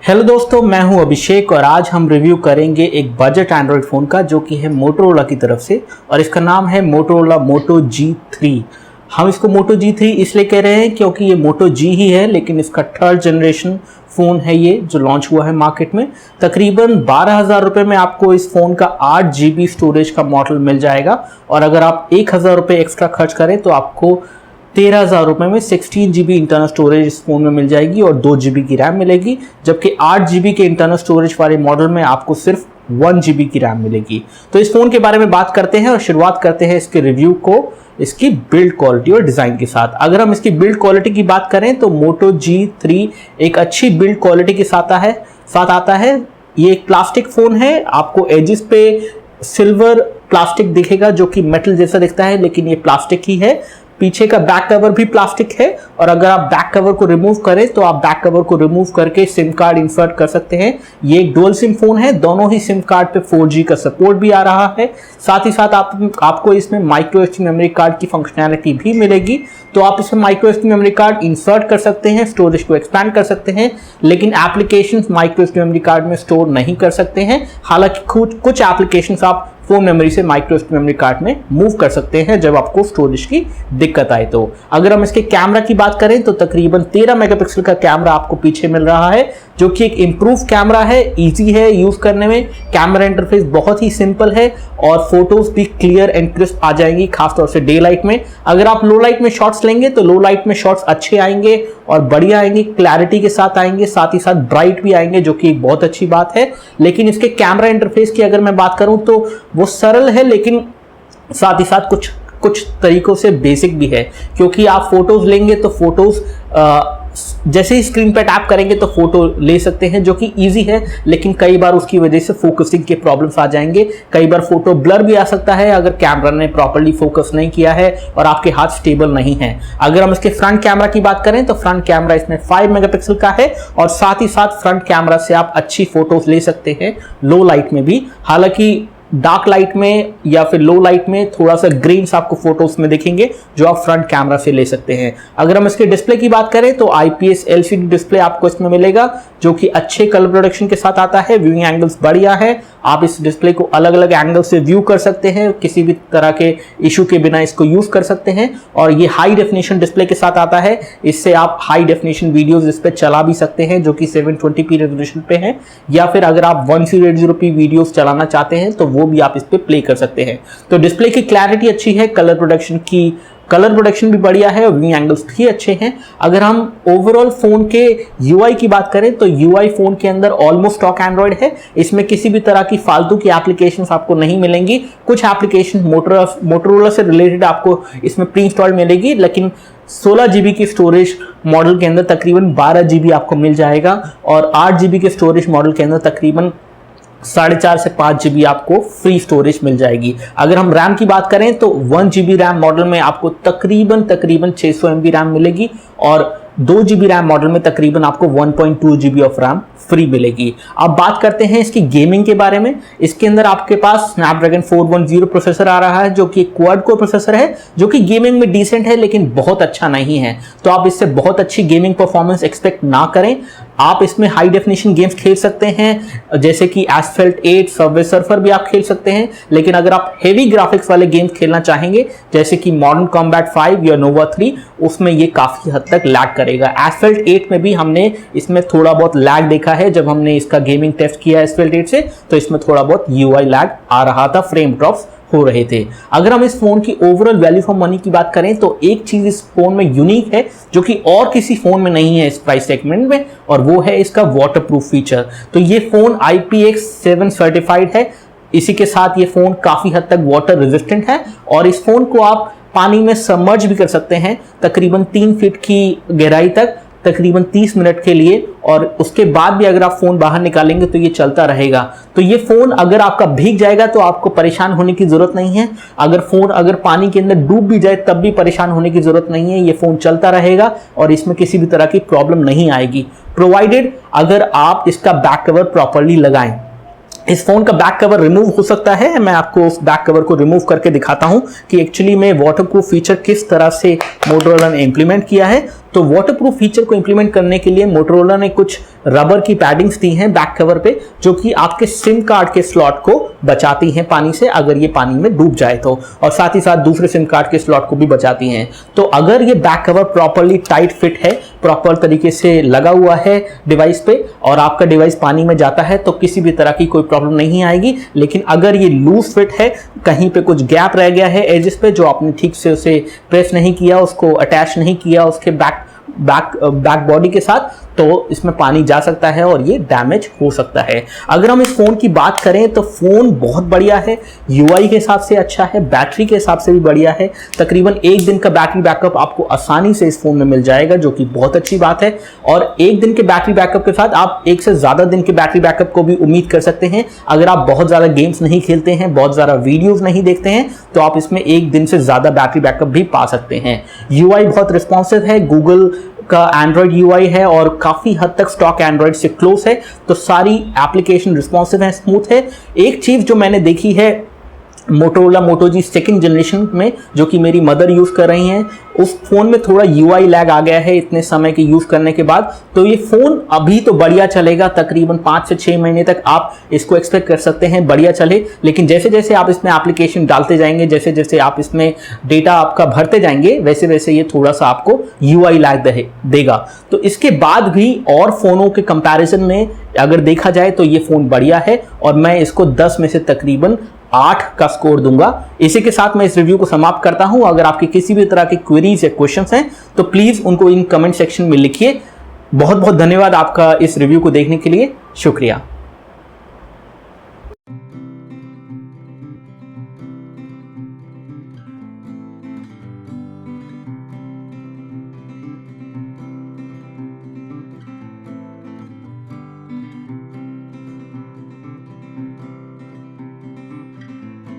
Hello दोस्तों, मैं हूं अभिषेक और आज हम रिव्यू करेंगे एक बजट एंड्रॉयड फ़ोन का जो कि है मोटोरोला की तरफ से और इसका नाम है मोटोरोला मोटो G3। हम इसको मोटो G3 इसलिए कह रहे हैं क्योंकि ये मोटो G ही है, लेकिन इसका थर्ड जनरेशन फ़ोन है ये जो लॉन्च हुआ है मार्केट में। तकरीबन 12,000 रुपये में आपको इस फ़ोन का 8 GB स्टोरेज का मॉडल मिल जाएगा और अगर आप 1,000 रुपये एक्स्ट्रा खर्च करें तो आपको 13,000 रुपये में 16 GB इंटरनल स्टोरेज इस फोन में मिल जाएगी और 2 GB की रैम मिलेगी, जबकि 8 GB के इंटरनल स्टोरेज वाले मॉडल में आपको सिर्फ 1 GB की रैम मिलेगी। तो इस फोन के बारे में बात करते हैं और शुरुआत करते हैं इसके रिव्यू को इसकी बिल्ड क्वालिटी और डिज़ाइन के साथ। अगर हम इसकी बिल्ड क्वालिटी की बात करें तो मोटो G3 एक अच्छी बिल्ड क्वालिटी के साथ आता है। ये एक प्लास्टिक फ़ोन है, आपको एजिस पे सिल्वर प्लास्टिक दिखेगा जो कि मेटल जैसा दिखता है, लेकिन ये प्लास्टिक ही है। पीछे का बैक कवर भी प्लास्टिक है और अगर आप बैक कवर को रिमूव करें तो आप बैक कवर को रिमूव करके सिम कार्ड इंसर्ट कर सकते हैं। ये एक डुअल सिम फोन है, दोनों ही सिम कार्ड पे 4G का सपोर्ट भी आ रहा है। साथ ही साथ आपको इसमें माइक्रो एसडी मेमोरी कार्ड की फंक्शनैलिटी भी मिलेगी, तो आप इसमें micro SD memory card insert कर सकते हैं, स्टोरेज को एक्सपैंड कर सकते हैं, लेकिन applications micro SD memory card में स्टोर नहीं कर सकते हैं। हालांकि कुछ एप्लीकेशंस आप फोन मेमोरी से माइक्रो एसडी मेमोरी कार्ड में मूव कर सकते हैं जब आपको स्टोरेज की दिक्कत आए तो। अगर हम इसके कैमरा की बात करें तो तकरीबन 13 मेगापिक्सल का कैमरा आपको पीछे मिल रहा है, जो कि एक इम्प्रूव कैमरा है, इजी है यूज करने में। कैमरा इंटरफेस बहुत ही सिंपल है और फोटोज भी क्लियर एंड क्रिस्प आ जाएंगी, खासतौर से डे लाइट में। अगर आप लो लाइट में शॉट्स लेंगे तो लो लाइट में शॉट्स अच्छे आएंगे और बढ़िया आएंगे, क्लैरिटी के साथ आएंगे, साथ ही साथ ब्राइट भी आएंगे, जो कि एक बहुत अच्छी बात है। लेकिन इसके कैमरा इंटरफेस की अगर मैं बात करूं तो वो सरल है, लेकिन साथ ही साथ कुछ तरीकों से बेसिक भी है, क्योंकि आप फोटोज लेंगे तो फोटोज जैसे ही स्क्रीन पे टैप करेंगे तो फोटो ले सकते हैं, जो कि इजी है, लेकिन कई बार उसकी वजह से फोकसिंग के प्रॉब्लम्स आ जाएंगे। कई बार फोटो ब्लर भी आ सकता है अगर कैमरा ने प्रॉपर्ली फोकस नहीं किया है और आपके हाथ स्टेबल नहीं है। अगर हम इसके फ्रंट कैमरा की बात करें तो फ्रंट कैमरा इसमें 5 मेगापिक्सल का है और साथ ही साथ फ्रंट कैमरा से आप अच्छी फोटोज ले सकते हैं लो लाइट में भी। हालांकि डार्क लाइट में या फिर लो लाइट में थोड़ा सा ग्रेन्स आपको फोटोज में दिखेंगे जो आप फ्रंट कैमरा से ले सकते हैं। अगर हम इसके डिस्प्ले की बात करें तो IPS LCD डिस्प्ले आपको इसमें मिलेगा, जो कि अच्छे कलर प्रोडक्शन के साथ आता है। व्यूइंग एंगल्स बढ़िया है, आप इस डिस्प्ले को अलग अलग एंगल से व्यू कर सकते हैं, किसी भी तरह के इशू के बिना इसको यूज कर सकते हैं। और ये हाई डेफिनेशन डिस्प्ले के साथ आता है, इससे आप हाई डेफिनेशन वीडियोस इस पे चला भी सकते हैं, जो कि 720p रेजोल्यूशन पे है, या फिर अगर आप 1080p वीडियोस चलाना चाहते हैं तो वो भी आप इस पे प्ले कर सकते हैं। तो डिस्प्ले की क्लैरिटी अच्छी है, कलर प्रोडक्शन भी बढ़िया है और व्यू एंगल्स भी अच्छे हैं। अगर हम ओवरऑल फोन के UI की बात करें तो UI फोन के अंदर ऑलमोस्ट स्टॉक एंड्रॉयड है, इसमें किसी भी तरह की फालतू की एप्लीकेशंस आपको नहीं मिलेंगी। कुछ एप्लीकेशन मोटोरोला से रिलेटेड आपको इसमें प्री इंस्टॉल्ड मिलेगी, लेकिन 16 GB की स्टोरेज मॉडल के अंदर तकरीबन 12 GB आपको मिल जाएगा और 8 GB के स्टोरेज मॉडल के अंदर तकरीबन 4.5 से 5 GB आपको फ्री स्टोरेज मिल जाएगी। अगर हम रैम की बात करें तो 1 GB रैम मॉडल में आपको तकरीबन 600 MB रैम मिलेगी और 2 GB रैम मॉडल में तकरीबन आपको 1.2 GB ऑफ रैम फ्री मिलेगी। अब बात करते हैं इसकी गेमिंग के बारे में। इसके अंदर आपके पास स्नैपड्रैगन 410 प्रोसेसर आ रहा है, जो कि क्वाड कोर प्रोसेसर है, जो कि गेमिंग में डिसेंट है लेकिन बहुत अच्छा नहीं है, तो आप इससे बहुत अच्छी गेमिंग परफॉर्मेंस एक्सपेक्ट ना करें। आप इसमें हाई डेफिनेशन गेम्स खेल सकते हैं, जैसे कि एसफेल्ट 8, सबवे सर्फर भी आप खेल सकते हैं, लेकिन अगर आप हेवी ग्राफिक्स वाले गेम्स खेलना चाहेंगे जैसे कि मॉडर्न कॉम्बैट 5 या नोवा 3, उसमें ये काफी हद तक लैग करेगा। एसफेल्ट 8 में भी हमने इसमें थोड़ा बहुत लैग देखा है, जब हमने इसका गेमिंग टेस्ट किया एसफेल्ट 8 से तो इसमें थोड़ा बहुत UI लैग आ रहा था, फ्रेम ड्रॉप्स हो रहे थे। अगर हम इस फोन की ओवरऑल वैल्यू फॉर मनी की बात करें तो एक चीज इस फोन में यूनिक है जो कि और किसी फोन में नहीं है इस प्राइस सेगमेंट में, और वो है इसका वाटरप्रूफ फीचर। तो ये फोन IPX7 सर्टिफाइड है, इसी के साथ ये फोन काफी हद तक वाटर रेजिस्टेंट है और इस फोन को आप पानी में सबमर्ज भी कर सकते हैं तकरीबन 3 फीट की गहराई तक, तकरीबन 30 मिनट के लिए, और उसके बाद भी अगर आप फोन बाहर निकालेंगे तो ये चलता रहेगा। तो ये फोन अगर आपका भीग जाएगा तो आपको परेशान होने की जरूरत नहीं है, अगर पानी के अंदर डूब भी जाए तब भी परेशान होने की जरूरत नहीं है। ये फोन चलता रहेगा और इसमें किसी भी तरह की प्रॉब्लम नहीं आएगी, प्रोवाइडेड अगर आप इसका बैक कवर प्रॉपर्ली लगाएं। इस फोन का बैक कवर रिमूव हो सकता है, मैं आपको उस बैक कवर को रिमूव करके दिखाता हूं कि एक्चुअली में वाटरप्रूफ फीचर किस तरह से मोटोरोला ने इंप्लीमेंट किया है। तो वाटरप्रूफ फीचर को इंप्लीमेंट करने के लिए मोटोरोला ने कुछ रबर की पैडिंग्स दी हैं बैक कवर पे, जो कि आपके सिम कार्ड के स्लॉट को बचाती हैं पानी से अगर ये पानी में डूब जाए तो, और साथ ही साथ दूसरे सिम कार्ड के स्लॉट को भी बचाती हैं। तो अगर ये back cover properly tight fit है, प्रॉपर तरीके से लगा हुआ है डिवाइस पे, और आपका डिवाइस पानी में जाता है तो किसी भी तरह की कोई प्रॉब्लम नहीं आएगी। लेकिन अगर ये लूज फिट है, कहीं पे कुछ गैप रह गया है एजेस पे, जो आपने ठीक से उसे प्रेस नहीं किया, उसको अटैच नहीं किया उसके बैक बॉडी के साथ, तो इसमें पानी जा सकता है और ये डैमेज हो सकता है। अगर हम इस फोन की बात करें तो फोन बहुत बढ़िया है, यूआई के हिसाब से अच्छा है, बैटरी के हिसाब से भी बढ़िया है। तकरीबन 1 दिन का बैटरी बैकअप आपको आसानी से इस फोन में मिल जाएगा, जो कि बहुत अच्छी बात है। और 1 दिन के बैटरी बैकअप के साथ आप 1 से ज्यादा दिन के बैटरी बैकअप को भी उम्मीद कर सकते हैं। अगर आप बहुत ज्यादा गेम्स नहीं खेलते हैं, बहुत ज्यादा वीडियोज नहीं देखते हैं, तो आप इसमें 1 दिन से ज्यादा बैटरी बैकअप भी पा सकते हैं। यूआई बहुत रिस्पॉन्सिव है, गूगल का एंड्रॉइड यूआई है और काफी हद तक स्टॉक एंड्रॉइड से क्लोज है, तो सारी एप्लीकेशन रिस्पॉन्सिव है, स्मूथ है। एक चीज जो मैंने देखी है मोटोरोला मोटो जी 2nd जनरेशन में, जो कि मेरी मदर यूज कर रही हैं, उस फोन में थोड़ा यूआई लैग आ गया है इतने समय के यूज करने के बाद। तो ये फोन अभी तो बढ़िया चलेगा, तकरीबन 5 से 6 महीने तक आप इसको एक्सपेक्ट कर सकते हैं बढ़िया चले। लेकिन जैसे जैसे आप इसमें एप्लीकेशन डालते जाएंगे, जैसे जैसे आप इसमें डेटा आपका भरते जाएंगे, वैसे वैसे ये थोड़ा सा आपको यूआई लैग देगा। तो इसके बाद भी और फोनों के कंपैरिजन में अगर देखा जाए तो ये फोन बढ़िया है, और मैं इसको 10 में से तकरीबन 8 का स्कोर दूंगा। इसी के साथ मैं इस रिव्यू को समाप्त करता हूं। अगर आपकी किसी भी तरह की क्वेरीज या क्वेश्चंस हैं तो प्लीज उनको इन कमेंट सेक्शन में लिखिए। बहुत बहुत धन्यवाद आपका इस रिव्यू को देखने के लिए, शुक्रिया।